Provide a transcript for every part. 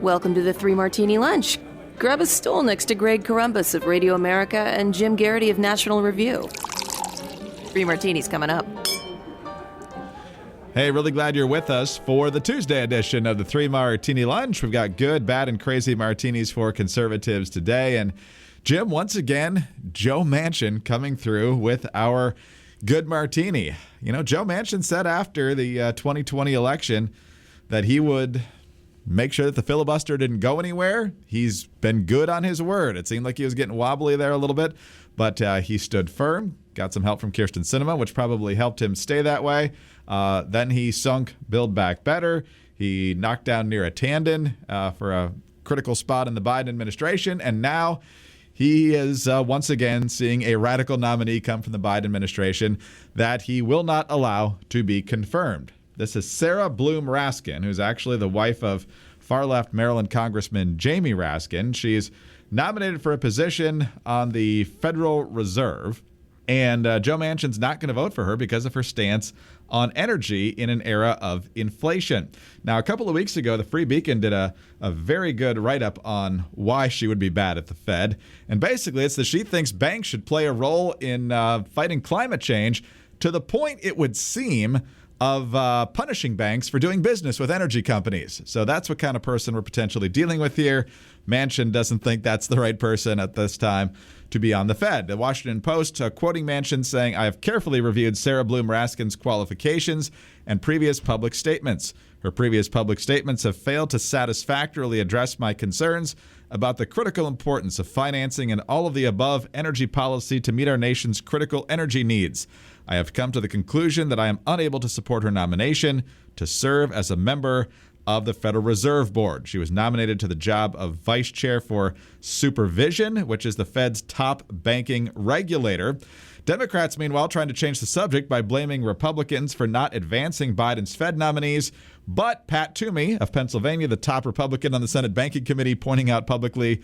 Welcome to the Three Martini Lunch. Grab a stool next to Greg Columbus of Radio America and Jim Garrity of National Review. Three Martinis coming up. Hey, really glad you're with us for the Tuesday edition of the Three Martini Lunch. We've got good, bad, and crazy martinis for conservatives today. And Jim, once again, Joe Manchin coming through with our good martini. You know, Joe Manchin said after the 2020 election that he would make sure that the filibuster didn't go anywhere. He's been good on his word. It seemed like he was getting wobbly there a little bit, but he stood firm, got some help from Kyrsten Sinema, which probably helped him stay that way. Then he sunk Build Back Better. He knocked down Neera Tanden for a critical spot in the Biden administration, and now he is once again seeing a radical nominee come from the Biden administration that he will not allow to be confirmed. This is Sarah Bloom Raskin, who's actually the wife of far-left Maryland Congressman Jamie Raskin. She's nominated for a position on the Federal Reserve, and Joe Manchin's not going to vote for her because of her stance on energy in an era of inflation. Now, a couple of weeks ago, the Free Beacon did a very good write-up on why she would be bad at the Fed. And basically, it's that she thinks banks should play a role in fighting climate change to the point, it would seem, of punishing banks for doing business with energy companies. So that's what kind of person we're potentially dealing with here. Manchin doesn't think that's the right person at this time to be on the Fed. The Washington Post quoting Manchin saying, "I have carefully reviewed Sarah Bloom Raskin's qualifications and previous public statements. Her previous public statements have failed to satisfactorily address my concerns about the critical importance of financing and all of the above energy policy to meet our nation's critical energy needs. I have come to the conclusion that I am unable to support her nomination to serve as a member of the Federal Reserve Board." She was nominated to the job of vice chair for supervision, which is the Fed's top banking regulator. Democrats, meanwhile, trying to change the subject by blaming Republicans for not advancing Biden's Fed nominees. But Pat Toomey of Pennsylvania, the top Republican on the Senate Banking Committee, pointing out publicly,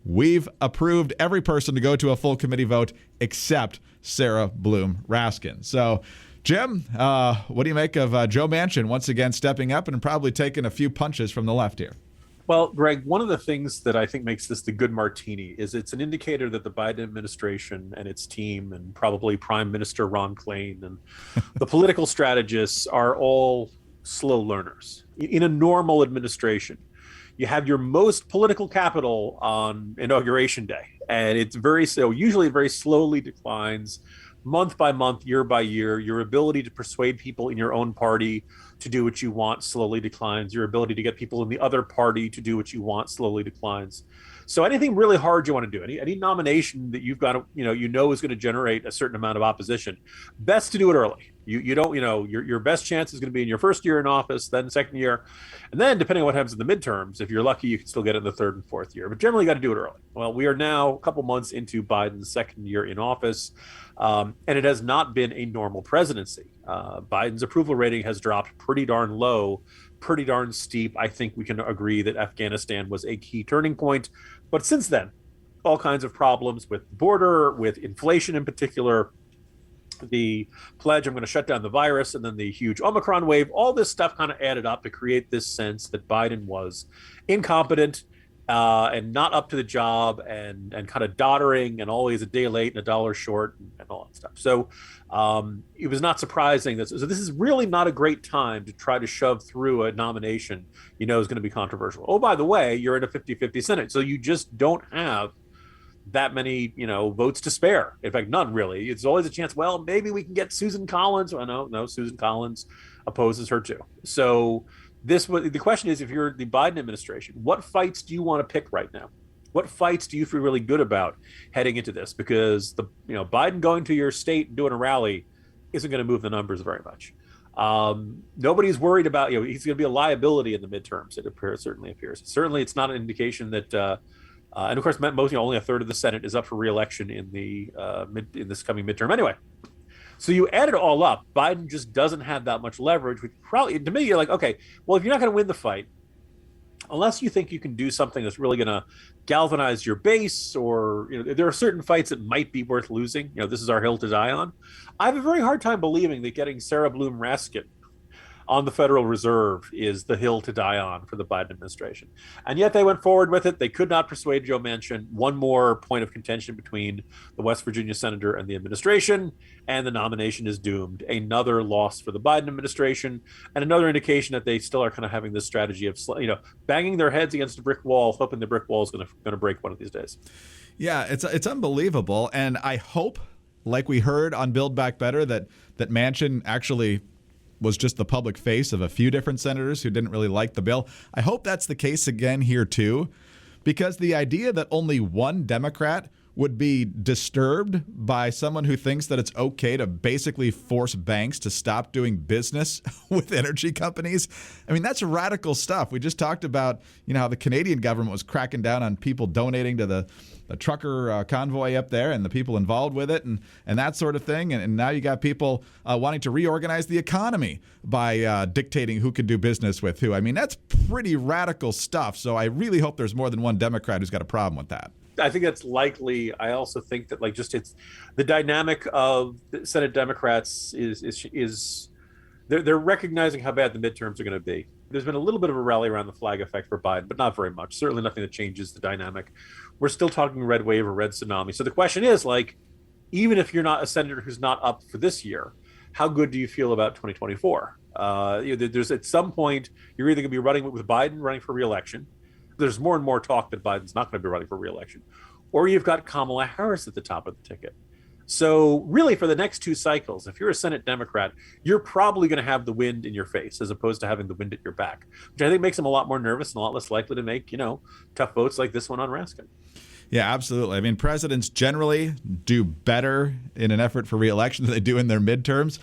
"We've approved every person to go to a full committee vote except Sarah Bloom Raskin." So, Jim, what do you make of Joe Manchin once again stepping up and probably taking a few punches from the left here? Well, Greg, one of the things that I think makes this the good martini is it's an indicator that the Biden administration and its team and probably Prime Minister Ron Klain and the political strategists are all slow learners. In a normal administration, you have your most political capital on Inauguration Day, and it's usually very slowly declines month by month, year by year. Your ability to persuade people in your own party to do what you want slowly declines. Your ability to get people in the other party to do what you want slowly declines. So anything really hard you want to do, any nomination that you've got to, is going to generate a certain amount of opposition, best to do it early. You don't, your best chance is going to be in your first year in office, then second year, and then depending on what happens in the midterms, if you're lucky, you can still get it in the third and fourth year. But generally, you got to do it early. Well, we are now a couple months into Biden's second year in office, and it has not been a normal presidency. Biden's approval rating has dropped pretty darn low, pretty darn steep. I think we can agree that Afghanistan was a key turning point. But since then, all kinds of problems with the border, with inflation in particular, the pledge, I'm going to shut down the virus, and then the huge Omicron wave, all this stuff kind of added up to create this sense that Biden was incompetent and not up to the job and kind of doddering and always a day late and a dollar short and all that stuff. So it was not surprising. So this is really not a great time to try to shove through a nomination is going to be controversial. Oh, by the way, you're in a 50-50 Senate, so you just don't have that many, votes to spare. In fact, none really. It's always a chance, well, maybe we can get Susan Collins. Well, no, Susan Collins opposes her too. So the question is, if you're the Biden administration, what fights do you want to pick right now? What fights do you feel really good about heading into this? Because Biden going to your state and doing a rally isn't going to move the numbers very much. Nobody's worried about, he's going to be a liability in the midterms. It certainly appears. Certainly, it's not an indication that, and of course, only a third of the Senate is up for re-election in in this coming midterm anyway. So you add it all up, Biden just doesn't have that much leverage, which probably, to me, you're like, okay, well, if you're not going to win the fight, unless you think you can do something that's really going to galvanize your base, or there are certain fights that might be worth losing. This is our hill to die on. I have a very hard time believing that getting Sarah Bloom Raskin on the Federal Reserve is the hill to die on for the Biden administration. And yet they went forward with it. They could not persuade Joe Manchin. One more point of contention between the West Virginia senator and the administration, and the nomination is doomed. Another loss for the Biden administration, and another indication that they still are kind of having this strategy of, banging their heads against a brick wall, hoping the brick wall is going to break one of these days. Yeah, it's unbelievable. And I hope, like we heard on Build Back Better, that Manchin actually was just the public face of a few different senators who didn't really like the bill. I hope that's the case again here, too, because the idea that only one Democrat would be disturbed by someone who thinks that it's okay to basically force banks to stop doing business with energy companies. I mean, that's radical stuff. We just talked about, how the Canadian government was cracking down on people donating to the trucker convoy up there and the people involved with it and that sort of thing. And now you got people wanting to reorganize the economy by dictating who can do business with who. I mean, that's pretty radical stuff. So I really hope there's more than one Democrat who's got a problem with that. I think that's likely. I also think that it's the dynamic of the Senate Democrats is they're recognizing how bad the midterms are going to be. There's been a little bit of a rally around the flag effect for Biden, but not very much. Certainly nothing that changes the dynamic. We're still talking red wave or red tsunami. So the question is, even if you're not a senator who's not up for this year, how good do you feel about 2024? There's at some point you're either going to be running with Biden running for re-election. There's more and more talk that Biden's not going to be running for re-election, or you've got Kamala Harris at the top of the ticket. So really, for the next two cycles, if you're a Senate Democrat, you're probably going to have the wind in your face as opposed to having the wind at your back, which I think makes them a lot more nervous and a lot less likely to make, tough votes like this one on Raskin. Yeah, absolutely. I mean, presidents generally do better in an effort for re-election than they do in their midterms.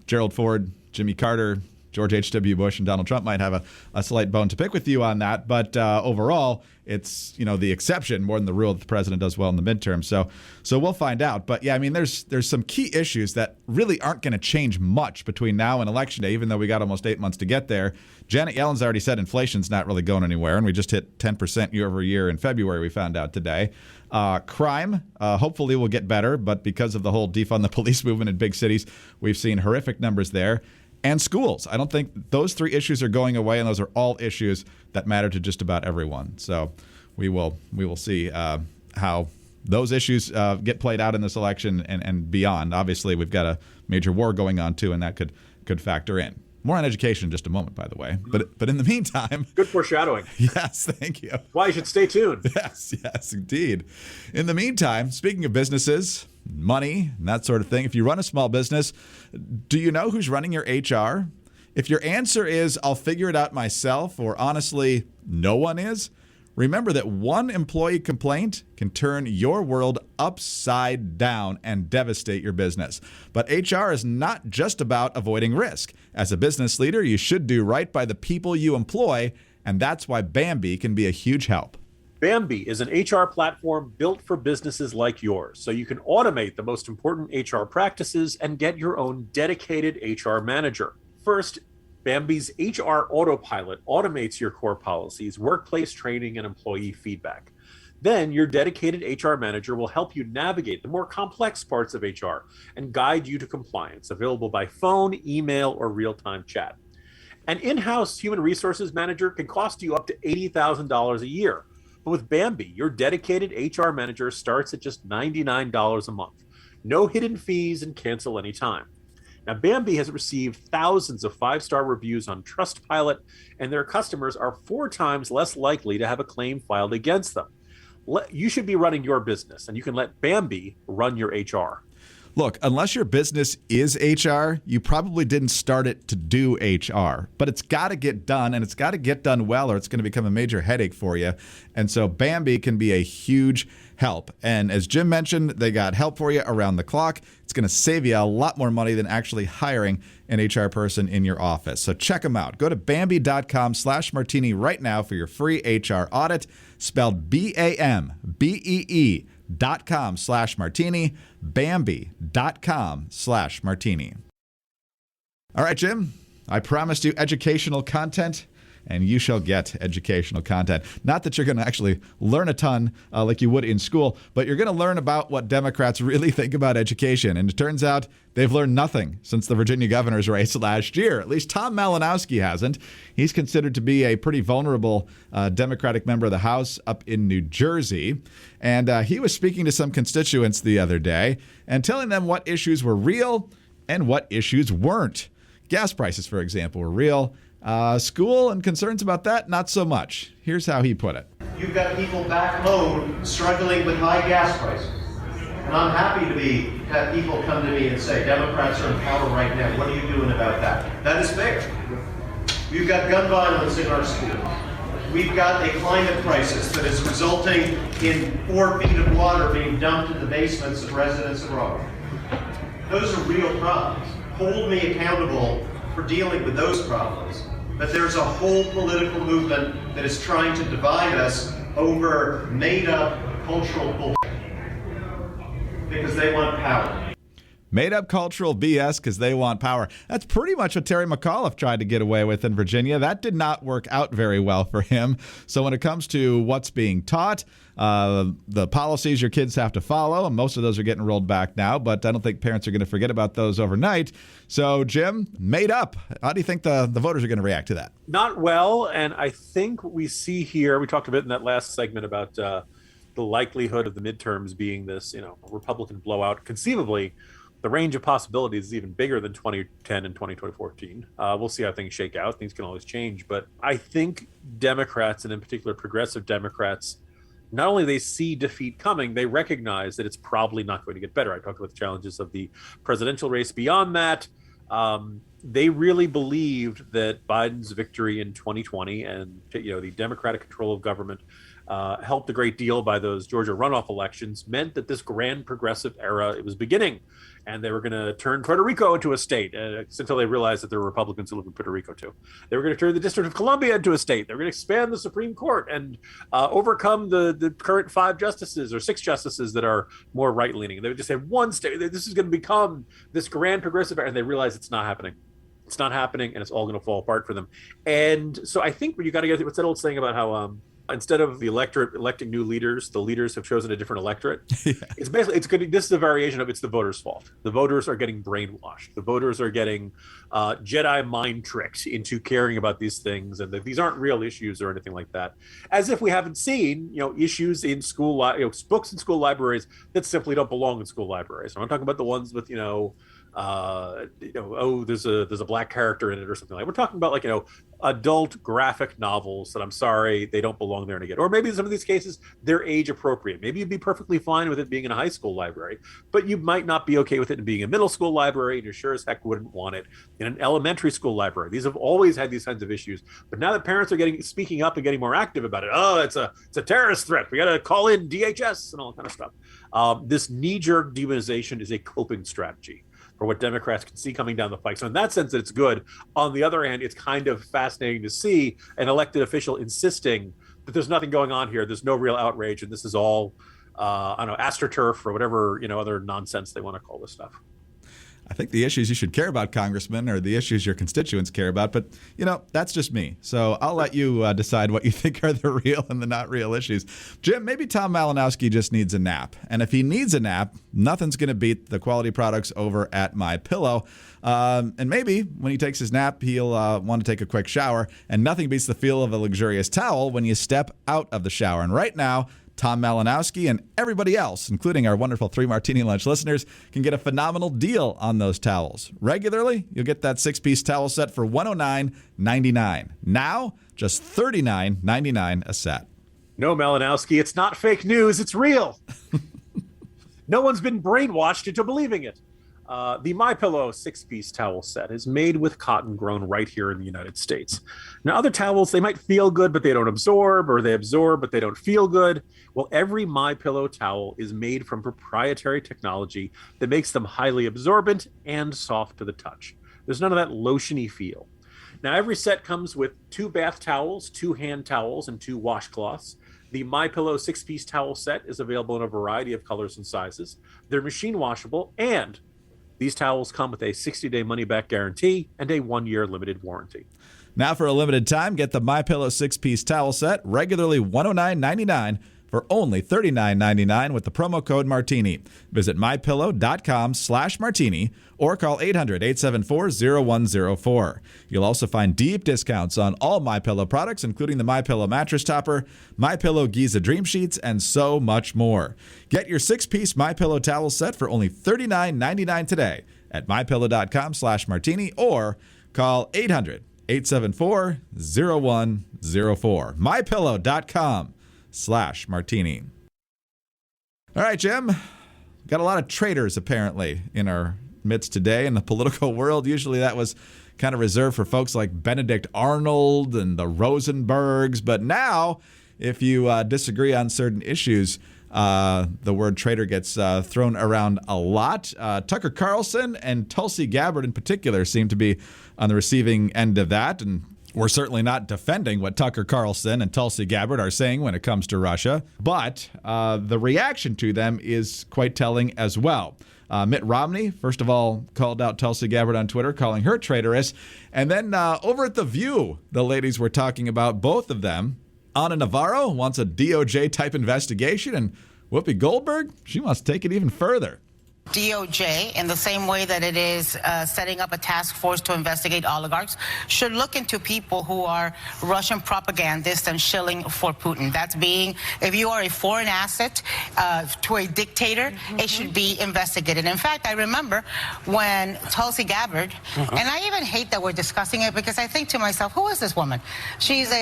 Gerald Ford, Jimmy Carter, George H.W. Bush and Donald Trump might have a slight bone to pick with you on that. But overall, it's, the exception more than the rule that the president does well in the midterm. So we'll find out. But, yeah, I mean, there's some key issues that really aren't going to change much between now and Election Day, even though we got almost 8 months to get there. Janet Yellen's already said inflation's not really going anywhere, and we just hit 10% year over year in February, we found out today. Crime, hopefully will get better, but because of the whole defund the police movement in big cities, we've seen horrific numbers there. And schools. I don't think those three issues are going away, and those are all issues that matter to just about everyone. So we will see how those issues get played out in this election and beyond. Obviously, we've got a major war going on, too, and that could factor in. More on education in just a moment, by the way. But in the meantime... Good foreshadowing. Yes, thank you. Why you should stay tuned. Yes, indeed. In the meantime, speaking of businesses, money, and that sort of thing, if you run a small business, do you know who's running your HR? If your answer is, I'll figure it out myself, or honestly, no one is, remember that one employee complaint can turn your world upside down and devastate your business. But HR is not just about avoiding risk. As a business leader, you should do right by the people you employ, and that's why Bambee can be a huge help. Bambee is an HR platform built for businesses like yours, so you can automate the most important HR practices and get your own dedicated HR manager. First, Bambee's HR Autopilot automates your core policies, workplace training, and employee feedback. Then your dedicated HR manager will help you navigate the more complex parts of HR and guide you to compliance, available by phone, email, or real-time chat. An in-house human resources manager can cost you up to $80,000 a year. But with Bambee, your dedicated HR manager starts at just $99 a month. No hidden fees and cancel anytime. Now, Bambee has received thousands of 5-star reviews on Trustpilot, and their customers are 4 times less likely to have a claim filed against them. You should be running your business, and you can let Bambee run your HR. Look, unless your business is HR, you probably didn't start it to do HR. But it's got to get done, and it's got to get done well, or it's going to become a major headache for you. And so Bambee can be a huge help. And as Jim mentioned, they got help for you around the clock. It's going to save you a lot more money than actually hiring an HR person in your office. So check them out. Go to Bambee.com/martini right now for your free HR audit, spelled BAMBEE.com/martini, Bambee.com/martini. All right, Jim, I promised you educational content, and you shall get educational content. Not that you're going to actually learn a ton like you would in school, but you're going to learn about what Democrats really think about education. And it turns out they've learned nothing since the Virginia governor's race last year. At least Tom Malinowski hasn't. He's considered to be a pretty vulnerable Democratic member of the House up in New Jersey. And he was speaking to some constituents the other day and telling them what issues were real and what issues weren't. Gas prices, for example, were real. School and concerns about that, not so much. Here's how he put it. You've got people back home struggling with high gas prices. And I'm happy to have people come to me and say, Democrats are in power right now. What are you doing about that? That is fair. We've got gun violence in our schools. We've got a climate crisis that is resulting in 4 feet of water being dumped in the basements of residents abroad. Those are real problems. Hold me accountable for dealing with those problems. But there's a whole political movement that is trying to divide us over made-up cultural bullshit because they want power. Made up cultural BS because they want power. That's pretty much what Terry McAuliffe tried to get away with in Virginia. That did not work out very well for him. So when it comes to what's being taught, the policies your kids have to follow, and most of those are getting rolled back now, but I don't think parents are going to forget about those overnight. So, Jim, made up. How do you think the voters are going to react to that? Not well, and I think we see here, we talked a bit in that last segment about the likelihood of the midterms being this, Republican blowout. Conceivably, the range of possibilities is even bigger than 2010 and 2014. We'll see how things shake out. Things can always change. But I think Democrats, and in particular progressive Democrats, not only they see defeat coming, they recognize that it's probably not going to get better. I talked about the challenges of the presidential race. Beyond that, they really believed that Biden's victory in 2020 and the Democratic control of government helped a great deal by those Georgia runoff elections meant that this grand progressive era, it was beginning. And they were going to turn Puerto Rico into a state until they realized that there were Republicans who lived in Puerto Rico too. They were going to turn the District of Columbia into a state. They were going to expand the Supreme Court and overcome the current 5 justices or 6 justices that are more right-leaning. They would just have one state. This is going to become this grand progressive era. And they realize it's not happening. It's not happening, and it's all going to fall apart for them. And so I think you got to get what's that old saying about how instead of the electorate electing new leaders, the leaders have chosen a different electorate. Yeah. It's good. This is a variation of it's the voters' fault. The voters are getting brainwashed. The voters are getting Jedi mind tricked into caring about these things, and that these aren't real issues or anything like that. As if we haven't seen, issues in school, books in school libraries that simply don't belong in school libraries. I'm not talking about the ones with, there's a black character in it or something like that. We're talking about adult graphic novels that I'm sorry, they don't belong there again. Or maybe in some of these cases, they're age appropriate. Maybe you'd be perfectly fine with it being in a high school library, but you might not be okay with it being a middle school library, and you sure as heck wouldn't want it in an elementary school library. These have always had these kinds of issues. But now that parents are speaking up and getting more active about it, it's a terrorist threat. We got to call in DHS and all that kind of stuff. This knee-jerk demonization is a coping strategy for what Democrats can see coming down the pike. So in that sense, it's good. On the other hand, it's kind of fascinating to see an elected official insisting that there's nothing going on here. There's no real outrage, and this is all, astroturf or whatever, other nonsense they want to call this stuff. I think the issues you should care about, Congressman, are the issues your constituents care about. But, that's just me. So I'll let you decide what you think are the real and the not real issues. Jim, maybe Tom Malinowski just needs a nap. And if he needs a nap, nothing's going to beat the quality products over at MyPillow. And maybe when he takes his nap, he'll want to take a quick shower. And nothing beats the feel of a luxurious towel when you step out of the shower. And right now, Tom Malinowski and everybody else, including our wonderful 3 Martini Lunch listeners, can get a phenomenal deal on those towels. Regularly, you'll get that 6-piece towel set for $109.99. Now, just $39.99 a set. No, Malinowski, it's not fake news. It's real. No one's been brainwashed into believing it. The MyPillow 6-piece towel set is made with cotton grown right here in the United States. Now, other towels, they might feel good, but they don't absorb, or they absorb, but they don't feel good. Well, every MyPillow towel is made from proprietary technology that makes them highly absorbent and soft to the touch. There's none of that lotiony feel. Now, every set comes with 2 bath towels, 2 hand towels, and 2 washcloths. The MyPillow 6-piece towel set is available in a variety of colors and sizes. They're machine washable, and these towels come with a 60-day money-back guarantee and a 1-year limited warranty. Now for a limited time, get the MyPillow 6-piece towel set, regularly $109.99 for only $39.99 with the promo code Martini. Visit mypillow.com/martini or call 800-874-0104. You'll also find deep discounts on all MyPillow products, including the MyPillow mattress topper, MyPillow Giza Dream Sheets, and so much more. Get your 6-piece MyPillow towel set for only $39.99 today at mypillow.com/martini or call 800-874-0104. mypillow.com/martini. All right, Jim. Got a lot of traitors, apparently, in our midst today in the political world. Usually that was kind of reserved for folks like Benedict Arnold and the Rosenbergs. But now, if you disagree on certain issues, the word traitor gets thrown around a lot. Tucker Carlson and Tulsi Gabbard in particular seem to be on the receiving end of that. And we're certainly not defending what Tucker Carlson and Tulsi Gabbard are saying when it comes to Russia. But the reaction to them is quite telling as well. Mitt Romney, first of all, called out Tulsi Gabbard on Twitter, calling her traitorous. And then over at The View, the ladies were talking about both of them. Ana Navarro wants a DOJ-type investigation, and Whoopi Goldberg, she wants to take it even further. DOJ, in the same way that it is setting up a task force to investigate oligarchs, should look into people who are Russian propagandists and shilling for Putin. That's being, if you are a foreign asset to a dictator, it should be investigated. In fact, I remember when Tulsi Gabbard, and I even hate that we're discussing it because I think to myself, who is this woman? She's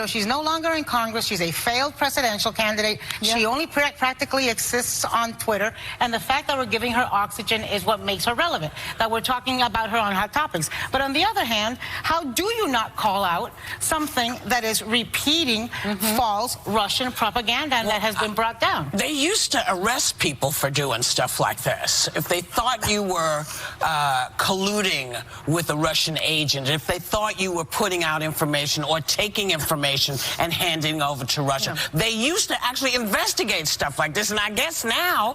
she's no longer in Congress. She's a failed presidential candidate. She only practically exists on Twitter. And the fact that we're giving her oxygen is what makes her relevant, that we're talking about her on hot topics. But on the other hand, how do you not call out something that is repeating false Russian propaganda and that has been brought down? They used to arrest people for doing stuff like this. If they thought you were colluding with a Russian agent, if they thought you were putting out information or taking information and handing over to Russia, they used to actually investigate stuff like this. And I guess now,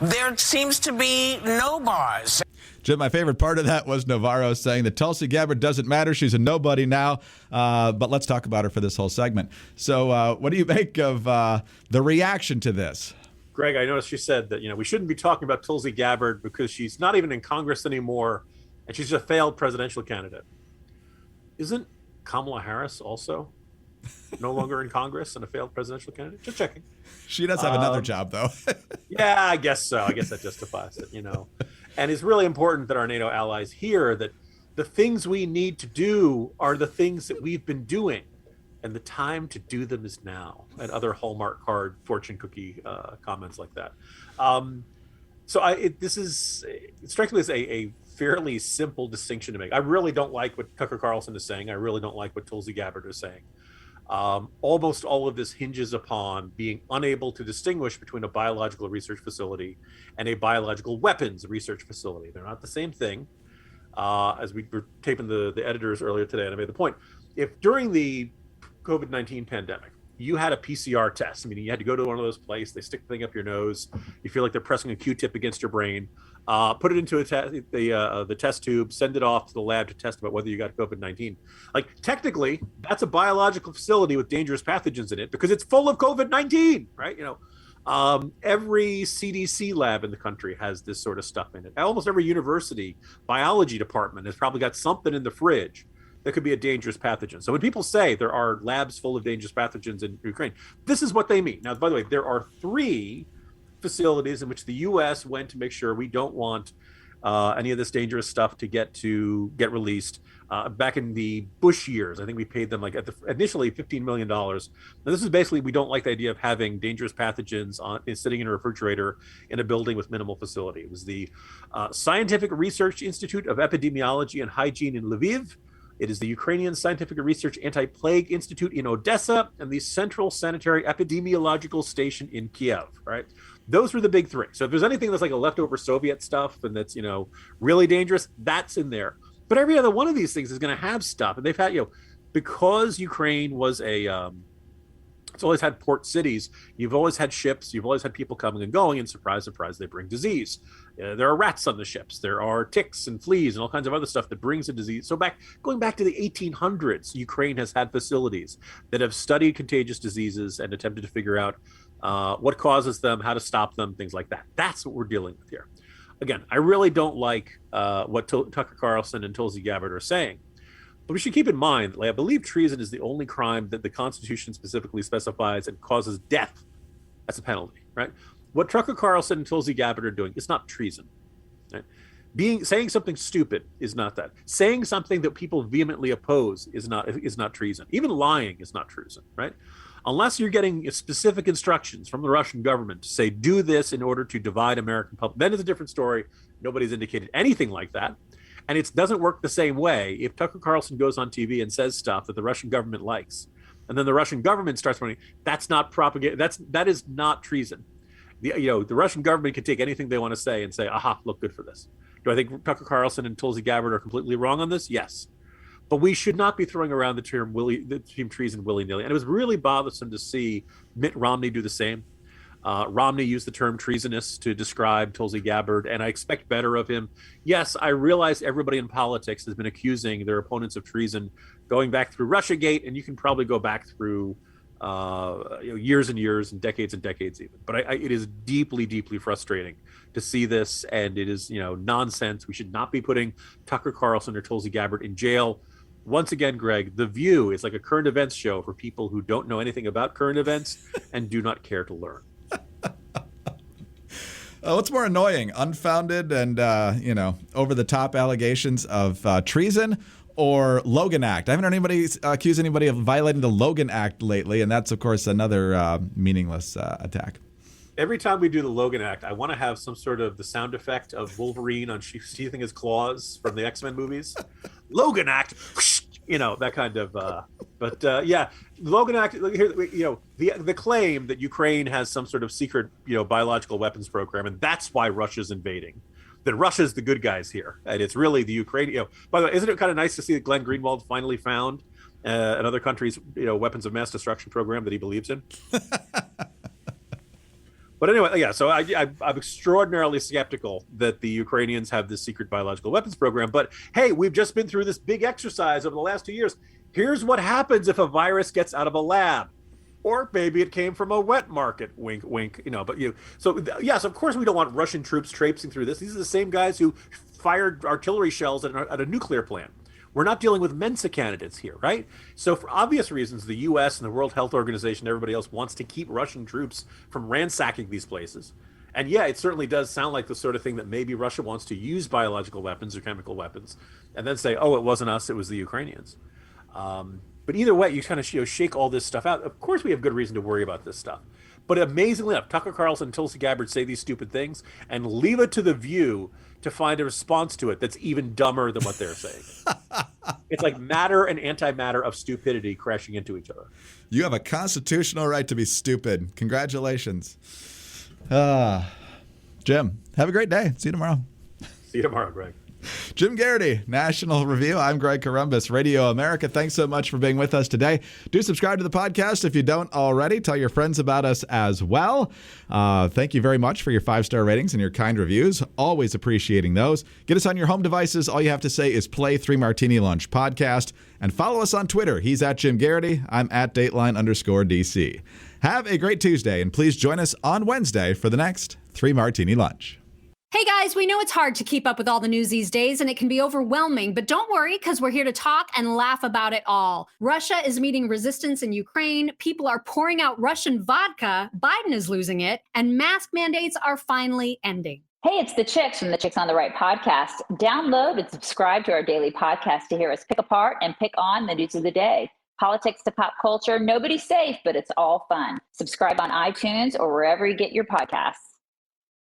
there seems to be no bars. Jim, my favorite part of that was Navarro saying that Tulsi Gabbard doesn't matter. She's a nobody now. But let's talk about her for this whole segment. So what do you make of the reaction to this? Greg, I noticed you said that, we shouldn't be talking about Tulsi Gabbard because she's not even in Congress anymore and she's a failed presidential candidate. Isn't Kamala Harris also no longer in Congress and a failed presidential candidate? Just checking. She does have another job, though. Yeah, I guess so. I guess that justifies it, And it's really important that our NATO allies hear that the things we need to do are the things that we've been doing, and the time to do them is now, and other Hallmark card fortune cookie comments like that. This strikes me as a fairly simple distinction to make. I really don't like what Tucker Carlson is saying. I really don't like what Tulsi Gabbard is saying. Almost all of this hinges upon being unable to distinguish between a biological research facility and a biological weapons research facility. They're not the same thing. As we were taping the editors earlier today, and I made the point, if during the COVID-19 pandemic, you had a PCR test, meaning you had to go to one of those places, they stick the thing up your nose, you feel like they're pressing a Q-tip against your brain, put it into the test tube, send it off to the lab to test about whether you got COVID-19. Like, technically, that's a biological facility with dangerous pathogens in it because it's full of COVID-19, right? Every CDC lab in the country has this sort of stuff in it. Almost every university biology department has probably got something in the fridge that could be a dangerous pathogen. So when people say there are labs full of dangerous pathogens in Ukraine, this is what they mean. Now, by the way, there are 3 facilities in which the U.S. went to make sure we don't want any of this dangerous stuff to get released. Back in the Bush years, I think we paid them initially $15 million. Now, this is basically, we don't like the idea of having dangerous pathogens sitting in a refrigerator in a building with minimal facility. It was the Scientific Research Institute of Epidemiology and Hygiene in Lviv. It is the Ukrainian Scientific Research Anti-Plague Institute in Odessa and the Central Sanitary Epidemiological Station in Kiev, right? Those were the big 3. So if there's anything that's like a leftover Soviet stuff and that's, really dangerous, that's in there. But every other one of these things is going to have stuff. And they've had, because Ukraine was it's always had port cities, you've always had ships, you've always had people coming and going, and surprise, surprise, they bring disease. There are rats on the ships. There are ticks and fleas and all kinds of other stuff that brings a disease. So going back to the 1800s, Ukraine has had facilities that have studied contagious diseases and attempted to figure out what causes them, how to stop them, things like that. That's what we're dealing with here. Again, I really don't like what Tucker Carlson and Tulsi Gabbard are saying. But we should keep in mind, I believe treason is the only crime that the Constitution specifically specifies and causes death as a penalty, right? What Tucker Carlson and Tulsi Gabbard are doing is not treason. Right? Saying something stupid is not that. Saying something that people vehemently oppose is not treason. Even lying is not treason, right? Unless you're getting specific instructions from the Russian government to say, do this in order to divide American public, then it's a different story. Nobody's indicated anything like that. And it doesn't work the same way if Tucker Carlson goes on TV and says stuff that the Russian government likes, and then the Russian government starts running. That's not propaganda. That is not treason. The Russian government can take anything they want to say and say, aha, look good for this. Do I think Tucker Carlson and Tulsi Gabbard are completely wrong on this? Yes. But we should not be throwing around the term treason willy-nilly. And it was really bothersome to see Mitt Romney do the same. Romney used the term treasonous to describe Tulsi Gabbard, and I expect better of him. Yes, I realize everybody in politics has been accusing their opponents of treason going back through Russiagate, and you can probably go back through years and years and decades even. But it is deeply, deeply frustrating to see this, and it is nonsense. We should not be putting Tucker Carlson or Tulsi Gabbard in jail. Once again, Greg, The View is like a current events show for people who don't know anything about current events and do not care to learn. What's more annoying, unfounded and over-the-top allegations of treason, or Logan Act? I haven't heard anybody accuse anybody of violating the Logan Act lately, and that's, of course, another meaningless attack. Every time we do the Logan Act, I want to have some sort of the sound effect of Wolverine on sheathing his claws from the X-Men movies. Logan Act, that kind of. Logan Act. Here, the claim that Ukraine has some sort of secret, biological weapons program, and that's why Russia's invading. That Russia's the good guys here, and it's really the Ukrainian. By the way, isn't it kind of nice to see that Glenn Greenwald finally found another country's, weapons of mass destruction program that he believes in? But anyway, yeah, so I'm extraordinarily skeptical that the Ukrainians have this secret biological weapons program. But hey, we've just been through this big exercise over the last 2 years. Here's what happens if a virus gets out of a lab. Or maybe it came from a wet market, wink, wink, So yes, of course we don't want Russian troops traipsing through this. These are the same guys who fired artillery shells at a nuclear plant. We're not dealing with Mensa candidates here, right? So for obvious reasons, the U.S. and the World Health Organization and everybody else wants to keep Russian troops from ransacking these places. And yeah, it certainly does sound like the sort of thing that maybe Russia wants to use biological weapons or chemical weapons and then say, oh, it wasn't us, it was the Ukrainians. But either way, you kind of shake all this stuff out. Of course, we have good reason to worry about this stuff. But amazingly enough, Tucker Carlson and Tulsi Gabbard say these stupid things and leave it to The View to find a response to it that's even dumber than what they're saying. It's like matter and antimatter of stupidity crashing into each other. You have a constitutional right to be stupid. Congratulations. Jim, have a great day. See you tomorrow. See you tomorrow, Greg. Jim Garrity, National Review. I'm Greg Corombos, Radio America. Thanks so much for being with us today. Do subscribe to the podcast if you don't already. Tell your friends about us as well. Thank you very much for your 5-star ratings and your kind reviews. Always appreciating those. Get us on your home devices. All you have to say is play 3 Martini Lunch podcast and follow us on Twitter. He's at Jim Garrity. I'm at Dateline_DC. Have a great Tuesday, and please join us on Wednesday for the next 3 Martini Lunch. Hey guys, we know it's hard to keep up with all the news these days and it can be overwhelming, but don't worry because we're here to talk and laugh about it all. Russia is meeting resistance in Ukraine, people are pouring out Russian vodka, Biden is losing it, and mask mandates are finally ending. Hey, it's the Chicks from the Chicks on the Right podcast. Download and subscribe to our daily podcast to hear us pick apart and pick on the news of the day. Politics to pop culture, nobody's safe, but it's all fun. Subscribe on iTunes or wherever you get your podcasts.